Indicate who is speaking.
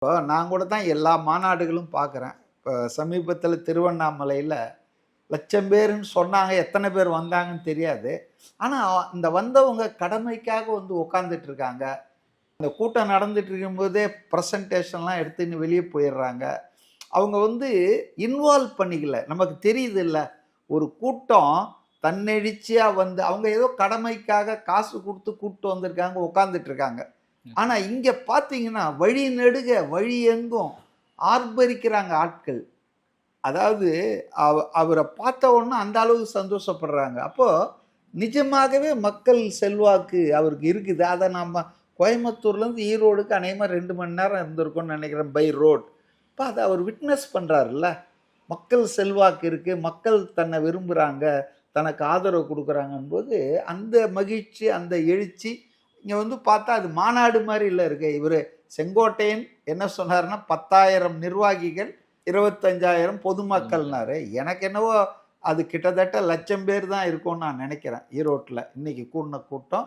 Speaker 1: இப்போ நான் கூட தான் எல்லா மாநாடுகளும் பார்க்குறேன். இப்போ சமீபத்தில திருவண்ணாமலையில லட்சம் பேருன்னு சொன்னாங்க. எத்தனை பேர் வந்தாங்கன்னு தெரியாது. ஆனா, இந்த வந்தவங்க கடமைக்காக வந்து உட்கார்ந்துட்டு இருக்காங்க. இந்த கூட்டம் நடந்துட்டு இருக்கும்போதே பிரசன்டேஷன்லாம் எடுத்துன்னு வெளிய போயிடுறாங்க. அவங்க வந்து இன்வால்வ் பண்ணிக்கல. நமக்கு தெரியுதுல்ல. ஒரு கூட்டம் தன்னெழுச்சியா வந்து அவங்க ஏதோ கடமைக்காக காசு குடுத்து கூட்டு வந்திருக்காங்க, உட்கார்ந்துட்டு இருக்காங்க. ஆனா இங்க பார்த்தீங்கன்னா, வழி நெடுக, வழி எங்கும் ஆர்ப்பரிக்கிறாங்க ஆட்கள். அதாவது அவர பார்த்த உடனே அந்த அளவுக்கு சந்தோஷப்படுறாங்க. அப்போ நிஜமாகவே மக்கள் செல்வாக்கு அவருக்கு இருக்குது. அத நாம கோயம்புத்தூர்லேருந்து ஈரோடுக்கு அநேகமா 2 மணி நேரம் இருந்திருக்கும்னு நினைக்கிறேன் பை ரோட். அப்ப அத அவர் விட்னஸ் பண்றாருல்ல. மக்கள் செல்வாக்கு இருக்கு. மக்கள் தன்னை விரும்புறாங்க. தனக்கு ஆதரவு குடுக்குறாங்கம்போது, அந்த மகிழ்ச்சி, அந்த எழுச்சி இங்க வந்து பார்த்தா அது மாநாடு மாரி இல்ல இருக்கு. இவரு செங்கோட்டையன் என்ன சொன்னாருன்னா, 10,000 நிர்வாகிகள், 25,000 பொதுமக்கள்னாரு. எனக்கு என்னவோ அது கிட்டத்தட்ட 1,00,000 பேர் தான் இருக்கும்னு நான் நெனைக்கிறேன். ஈரோட்ல இன்னைக்கு கூடுன கூட்டம்.